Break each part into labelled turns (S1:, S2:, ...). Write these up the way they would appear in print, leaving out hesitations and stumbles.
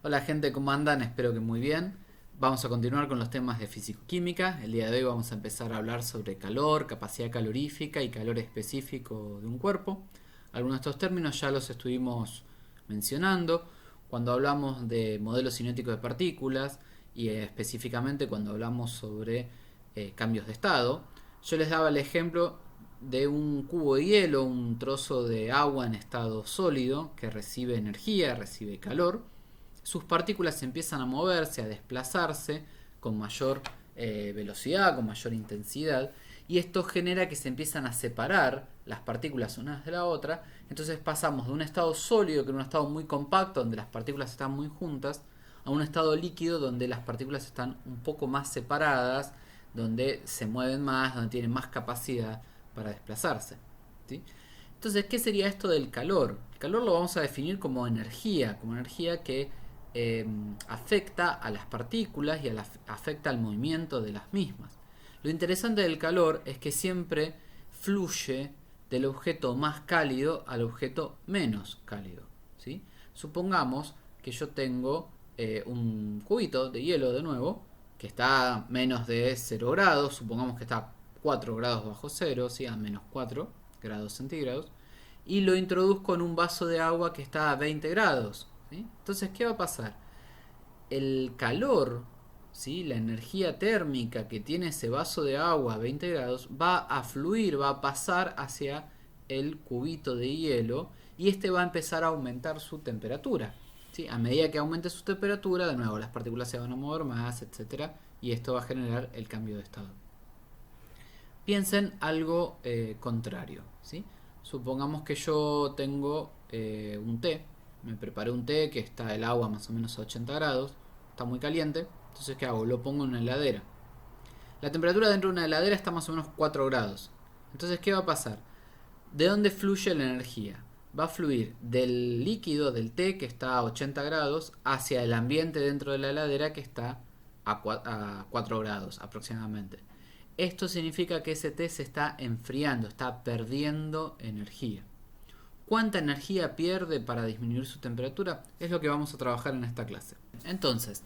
S1: Hola gente, ¿cómo andan? Espero que muy bien. Vamos a continuar con los temas de físico-química. El día de hoy vamos a empezar a hablar sobre calor, capacidad calorífica y calor específico de un cuerpo. Algunos de estos términos ya los estuvimos mencionando cuando hablamos de modelos cinéticos de partículas y específicamente cuando hablamos sobre cambios de estado. Yo les daba el ejemplo de un cubo de hielo, un trozo de agua en estado sólido que recibe energía, recibe calor. Sus partículas empiezan a moverse, a desplazarse con mayor velocidad, con mayor intensidad, y esto genera que se empiezan a separar las partículas unas de la otra. Entonces pasamos de un estado sólido, que era un estado muy compacto, donde las partículas están muy juntas, a un estado líquido donde las partículas están un poco más separadas, donde se mueven más, donde tienen más capacidad para desplazarse. ¿Sí? Entonces, ¿qué sería esto del calor? El calor lo vamos a definir como energía que eh, afecta a las partículas y afecta al movimiento de las mismas. Lo interesante del calor es que siempre fluye del objeto más cálido al objeto menos cálido. ¿Sí? Supongamos que yo tengo un cubito de hielo de nuevo que está a menos de 0 grados, supongamos que está a 4 grados bajo cero, ¿sí? A menos 4 grados centígrados, y lo introduzco en un vaso de agua que está a 20 grados. ¿Sí? Entonces, ¿qué va a pasar? El calor, ¿sí? La energía térmica que tiene ese vaso de agua a 20 grados va a fluir, va a pasar hacia el cubito de hielo y este va a empezar a aumentar su temperatura. ¿Sí? A medida que aumente su temperatura, de nuevo las partículas se van a mover más, etcétera, y esto va a generar el cambio de estado. Piensen algo contrario. ¿Sí? Supongamos que yo tengo un té, me preparé un té que está el agua más o menos a 80 grados, está muy caliente, entonces ¿qué hago? Lo pongo en una heladera. La temperatura dentro de una heladera está más o menos 4 grados. Entonces, ¿qué va a pasar? ¿De dónde fluye la energía? Va a fluir del líquido del té que está a 80 grados hacia el ambiente dentro de la heladera que está a 4 grados aproximadamente. Esto significa que ese té se está enfriando, está perdiendo energía. ¿Cuánta energía pierde para disminuir su temperatura? Es lo que vamos a trabajar en esta clase. Entonces,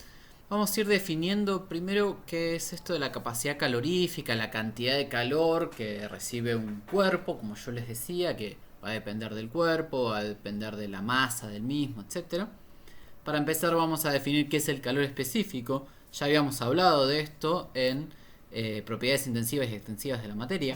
S1: vamos a ir definiendo primero qué es esto de la capacidad calorífica, la cantidad de calor que recibe un cuerpo, como yo les decía, que va a depender del cuerpo, va a depender de la masa del mismo, etcétera. Para empezar vamos a definir qué es el calor específico. Ya habíamos hablado de esto en propiedades intensivas y extensivas de la materia.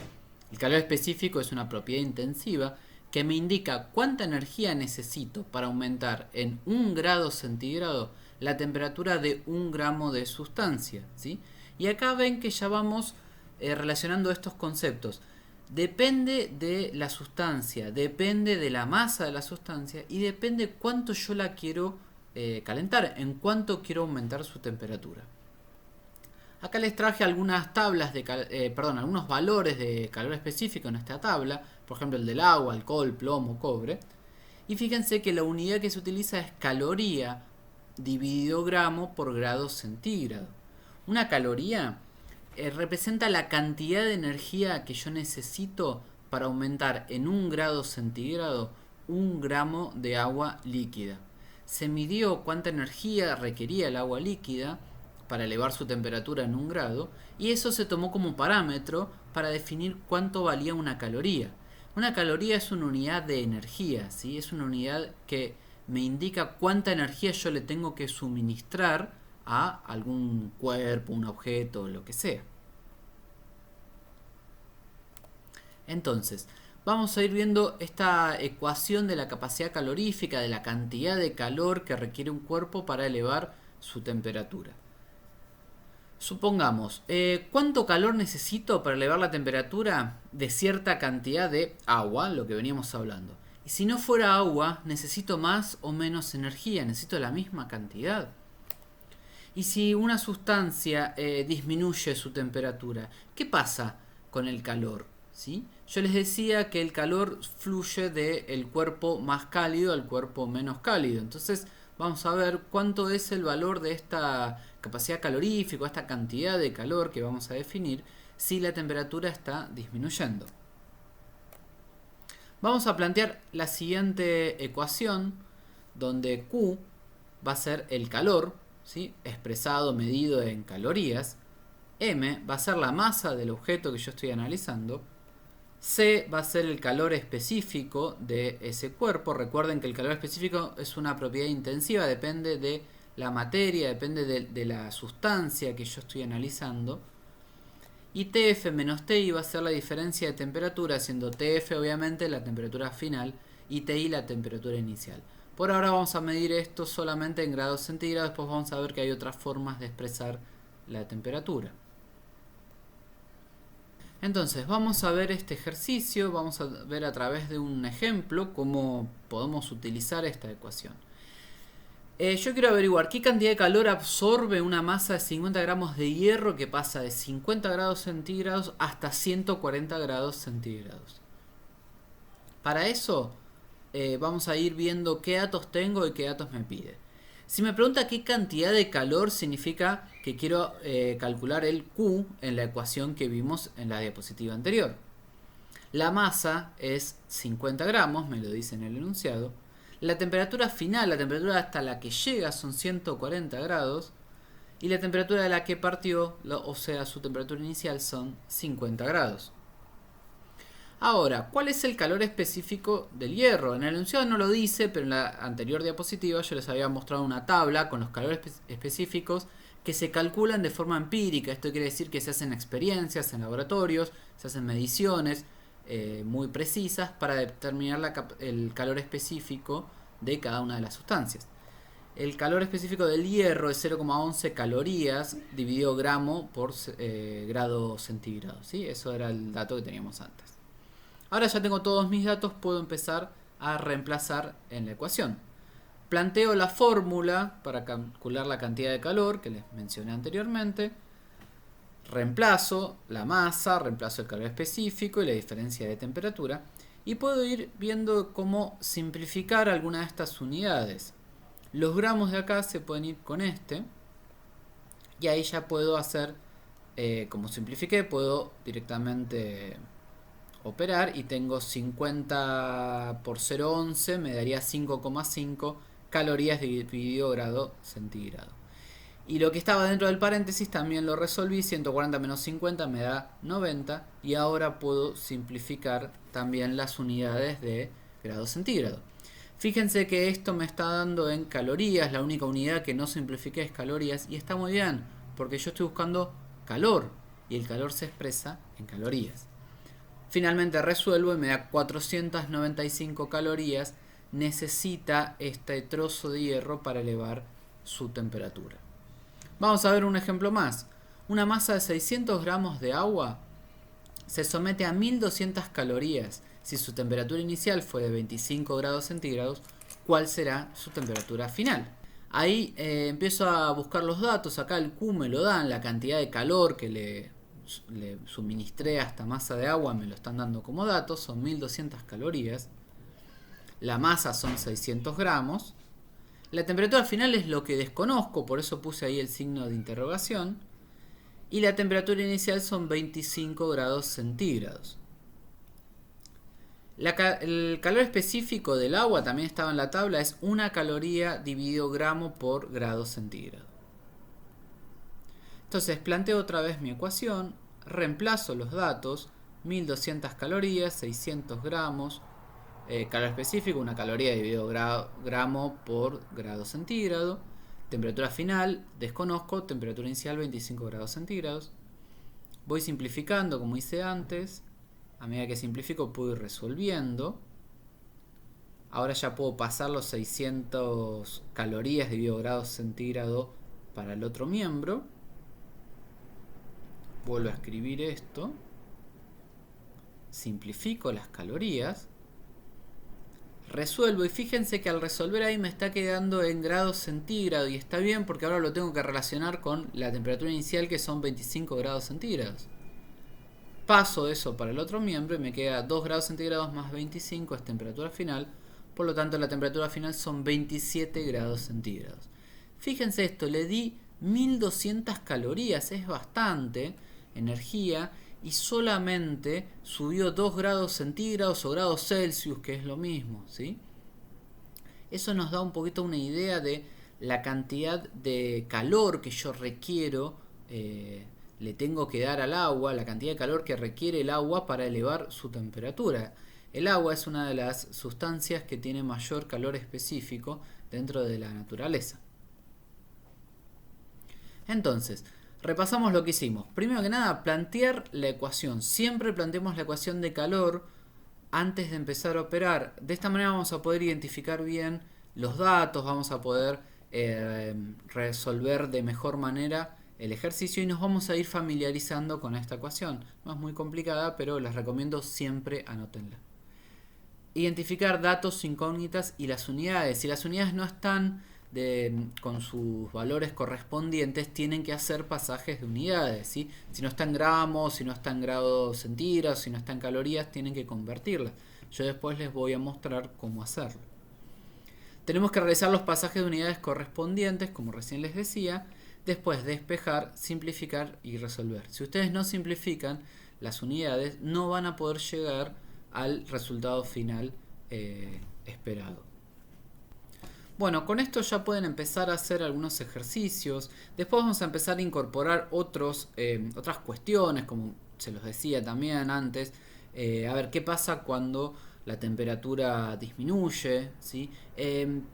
S1: El calor específico es una propiedad intensiva que me indica cuánta energía necesito para aumentar en 1 grado centígrado la temperatura de 1 gramo de sustancia. ¿Sí? Y acá ven que ya vamos relacionando estos conceptos. Depende de la sustancia, depende de la masa de la sustancia y depende cuánto yo la quiero calentar, en cuánto quiero aumentar su temperatura. Acá les traje algunas tablas de algunos valores de calor específico en esta tabla, por ejemplo el del agua, alcohol, plomo, cobre. Y fíjense que la unidad que se utiliza es caloría dividido gramo por grado centígrado. Una caloría representa la cantidad de energía que yo necesito para aumentar en 1 grado centígrado 1 gramo de agua líquida. Se midió cuánta energía requería el agua líquida para elevar su temperatura en 1 grado y eso se tomó como parámetro para definir cuánto valía una caloría. Una caloría es una unidad de energía, ¿sí? Es una unidad que me indica cuánta energía yo le tengo que suministrar a algún cuerpo, un objeto, lo que sea. Entonces, vamos a ir viendo esta ecuación de la capacidad calorífica, de la cantidad de calor que requiere un cuerpo para elevar su temperatura. Supongamos, ¿cuánto calor necesito para elevar la temperatura de cierta cantidad de agua, lo que veníamos hablando? Y si no fuera agua, ¿necesito más o menos energía? ¿Necesito la misma cantidad? Y si una sustancia disminuye su temperatura, ¿qué pasa con el calor? ¿Sí? Yo les decía que el calor fluye del cuerpo más cálido al cuerpo menos cálido. Entonces vamos a ver cuánto es el valor de esta capacidad calorífica, esta cantidad de calor que vamos a definir si la temperatura está disminuyendo. Vamos a plantear la siguiente ecuación donde Q va a ser el calor, ¿sí? Expresado, medido en calorías. M va a ser la masa del objeto que yo estoy analizando. C va a ser el calor específico de ese cuerpo. Recuerden que el calor específico es una propiedad intensiva, depende de la materia, depende de la sustancia que yo estoy analizando. Y TF menos TI va a ser la diferencia de temperatura, siendo TF obviamente la temperatura final y TI la temperatura inicial. Por ahora vamos a medir esto solamente en grados centígrados, después vamos a ver que hay otras formas de expresar la temperatura. Entonces vamos a ver este ejercicio, vamos a ver a través de un ejemplo cómo podemos utilizar esta ecuación. Yo quiero averiguar qué cantidad de calor absorbe una masa de 50 gramos de hierro que pasa de 50 grados centígrados hasta 140 grados centígrados. Para eso vamos a ir viendo qué datos tengo y qué datos me pide. Si me pregunta qué cantidad de calor, significa que quiero calcular el Q en la ecuación que vimos en la diapositiva anterior. La masa es 50 gramos, me lo dice en el enunciado. La temperatura final, la temperatura hasta la que llega, son 140 grados. Y la temperatura de la que partió, o sea, su temperatura inicial, son 50 grados. Ahora, ¿cuál es el calor específico del hierro? En el enunciado no lo dice, pero en la anterior diapositiva yo les había mostrado una tabla con los calores específicos que se calculan de forma empírica. Esto quiere decir que se hacen experiencias en laboratorios, se hacen mediciones muy precisas para determinar el calor específico de cada una de las sustancias. El calor específico del hierro es 0,11 calorías dividido gramo por grado centígrado, ¿sí? Eso era el dato que teníamos antes. Ahora ya tengo todos mis datos, puedo empezar a reemplazar en la ecuación. Planteo la fórmula para calcular la cantidad de calor que les mencioné anteriormente. Reemplazo la masa, reemplazo el calor específico y la diferencia de temperatura. Y puedo ir viendo cómo simplificar alguna de estas unidades. Los gramos de acá se pueden ir con este. Y ahí ya puedo hacer, como simplifiqué, puedo directamente operar y tengo 50 por 0,11 me daría 5,5 calorías dividido grado centígrado. Y lo que estaba dentro del paréntesis también lo resolví, 140 menos 50 me da 90 y ahora puedo simplificar también las unidades de grado centígrado. Fíjense que esto me está dando en calorías, la única unidad que no simplifiqué es calorías y está muy bien porque yo estoy buscando calor y el calor se expresa en calorías. Finalmente resuelvo y me da 495 calorías. Necesita este trozo de hierro para elevar su temperatura. Vamos a ver un ejemplo más. Una masa de 600 gramos de agua se somete a 1200 calorías. Si su temperatura inicial fue de 25 grados centígrados, ¿cuál será su temperatura final? Ahí empiezo a buscar los datos. Acá el Q me lo dan, la cantidad de calor que le suministré a esta masa de agua me lo están dando como datos, son 1200 calorías. La masa son 600 gramos. La temperatura final es lo que desconozco, por eso puse ahí el signo de interrogación. Y la temperatura inicial son 25 grados centígrados. El calor específico del agua, también estaba en la tabla, es 1 caloría dividido gramo por grado centígrado. Entonces planteo otra vez mi ecuación, reemplazo los datos, 1200 calorías, 600 gramos, calor específico, 1 caloría dividido gramo por grado centígrado, temperatura final, desconozco, temperatura inicial 25 grados centígrados. Voy simplificando como hice antes, a medida que simplifico puedo ir resolviendo. Ahora ya puedo pasar los 600 calorías dividido grados centígrados para el otro miembro. Vuelvo a escribir esto, simplifico las calorías, resuelvo y fíjense que al resolver ahí me está quedando en grados centígrados y está bien porque ahora lo tengo que relacionar con la temperatura inicial que son 25 grados centígrados. Paso eso para el otro miembro y me queda 2 grados centígrados más 25 es temperatura final, por lo tanto la temperatura final son 27 grados centígrados. Fíjense esto, le di 1200 calorías, es bastante energía y solamente subió 2 grados centígrados o grados Celsius, que es lo mismo, ¿sí? Eso nos da un poquito una idea de la cantidad de calor que yo requiero, le tengo que dar al agua, la cantidad de calor que requiere el agua para elevar su temperatura. El agua es una de las sustancias que tiene mayor calor específico dentro de la naturaleza. Entonces, repasamos lo que hicimos. Primero que nada, plantear la ecuación. Siempre planteemos la ecuación de calor antes de empezar a operar. De esta manera vamos a poder identificar bien los datos, vamos a poder resolver de mejor manera el ejercicio y nos vamos a ir familiarizando con esta ecuación. No es muy complicada, pero les recomiendo siempre anótenla. Identificar datos, incógnitas y las unidades. Si las unidades no están con sus valores correspondientes, tienen que hacer pasajes de unidades, ¿sí? Si no está en gramos, si no está en grados centígrados, si no está en calorías, tienen que convertirlas. Yo después les voy a mostrar cómo hacerlo. Tenemos que realizar los pasajes de unidades correspondientes, como recién les decía, después despejar, simplificar y resolver. Si ustedes no simplifican las unidades, no van a poder llegar al resultado final esperado. Bueno, con esto ya pueden empezar a hacer algunos ejercicios. Después vamos a empezar a incorporar otras cuestiones, como se los decía también antes. A ver qué pasa cuando la temperatura disminuye, ¿sí?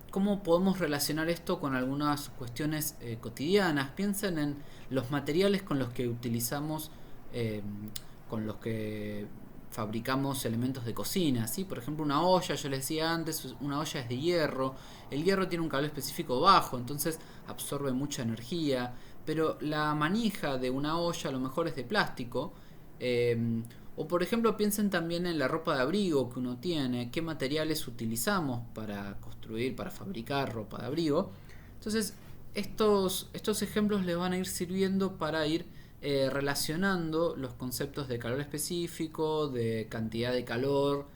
S1: ¿Cómo podemos relacionar esto con algunas cuestiones cotidianas? Piensen en los materiales con los que utilizamos, con los que fabricamos elementos de cocina, ¿sí? Por ejemplo, una olla, yo les decía antes, una olla es de hierro. El hierro tiene un calor específico bajo, entonces absorbe mucha energía, pero la manija de una olla a lo mejor es de plástico. O por ejemplo, piensen también en la ropa de abrigo que uno tiene, qué materiales utilizamos para construir, para fabricar ropa de abrigo. Entonces, estos ejemplos les van a ir sirviendo para ir relacionando los conceptos de calor específico, de cantidad de calor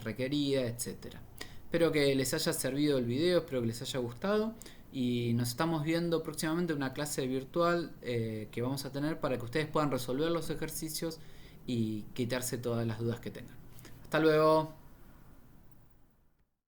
S1: requerida, etc. Espero que les haya servido el video, espero que les haya gustado y nos estamos viendo próximamente en una clase virtual que vamos a tener para que ustedes puedan resolver los ejercicios y quitarse todas las dudas que tengan. Hasta luego.